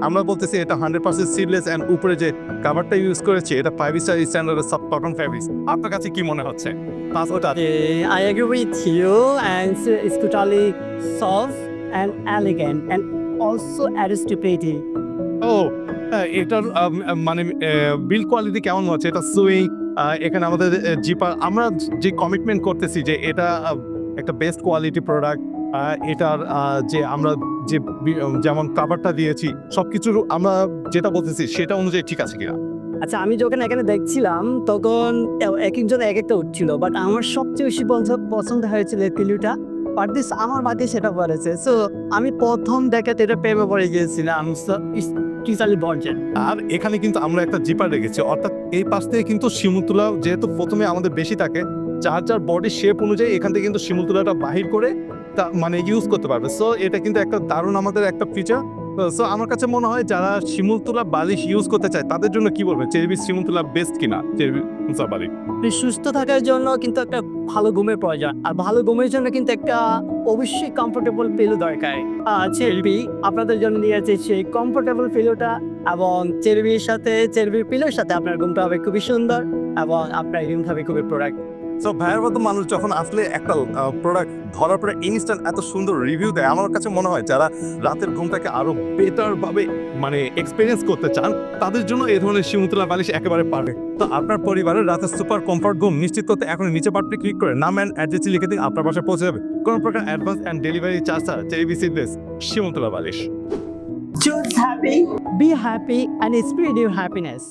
আমরা বলতেছি এটা 100% সিডলেস এন্ড উপরে যে কভারটা ইউজ করেছি এটা 5 স্টার স্ট্যান্ডার্ডের সব কটন ফ্যাব্রিক্স। আপনার কাছে কি মনে হচ্ছে? পাঁচটা I agree with you, and it's totally soft and elegant, and also aristocratic. ও এটার মানে বিল্ড কোয়ালিটি কেমন হচ্ছে? এটা সুইং এখানে আমাদের জিপার আমরা যে কমিটমেন্ট করতেছি যে এটা একটা বেস্ট কোয়ালিটি প্রোডাক্ট। এটার যে আমরা যে যেমন কভারটা দিয়েছি সবকিছু আমরা যেটা বলতেছি সেটা অনুযায়ী ঠিক আছে কিনা? আচ্ছা, আমি যখন এখানে দেখছিলাম তখন এক একজন এক একটা উঠছিল, বাট আমার সবচেয়ে বেশি পছন্দ হয়েছিল এই পিলুটা। বাট দিস আমার মাকে সেটা পড়েছে, সো আমি প্রথম দেখাতে এটা প্রেমে পড়ে গিয়েছিলাম। বর্জেন। আর এখানে কিন্তু আমরা একটা জিপার রেখেছি, অর্থাৎ এই পাশ থেকে কিন্তু শিমুলতুলা যেহেতু প্রথমে আমাদের বেশি থাকে, যার যার বডি শেপ অনুযায়ী এখান থেকে কিন্তু শিমুলতুলাটা বাহির করে তা মানে ইউজ করতে পারবে। সো এটা কিন্তু একটা দারুণ আমাদের একটা ফিচার। সো আমার কাছে মনে হয় যারা শিমুলতুলা বালিশ ইউজ করতে চায় তাদের জন্য কি বলবে, চেরবি শিমুলতুলা বেস্ট কিনা চেরবি বালিশ? সুস্থ থাকার জন্য কিন্তু একটা ভালো ঘুমের প্রয়োজন, আর ভালো ঘুমের জন্য কিন্তু একটা অবশ্যই কমফোর্টেবল পিলো দরকার। চেরবি আপনাদের জন্য নিয়ে আছে সেই কমফোর্টেবল পিলোটা, এবং চেরবির পিলোর সাথে আপনার ঘুমটা হবে খুবই সুন্দর, এবং আপনার ঘুমটা হবে খুবই প্রোডাক্ট। সো ভাইয়ের মতো মানুষ যখন আসলে একটা প্রোডাক্ট ধরার পরে ইনস্ট্যান্ট এত সুন্দর রিভিউ দেয়, আমার কাছে মনে হয় যারা রাতের ঘুমটাকে আরো বেটার ভাবে মানে এক্সপিরিয়েন্স করতে চান তাদের জন্য এই ধরনের শিমুলতুলা বালিশ একেবারে পারফেক্ট। তো আপনার পরিবারের রাতের সুপার কমফর্ট ঘুম নিশ্চিত করতে এখন নিচে বাটনে ক্লিক করে নাম অ্যান্ড অ্যাড্রেস লিখে দিন, আপনার বাসায় পৌঁছে যাবে কোনো প্রকার অ্যাডভান্স অ্যান্ড ডেলিভারি চার্জ ছাড়া। চেরবি সিডলেস শিমুলতুলা বালিশ। Choose happy, be happy, and spread your happiness.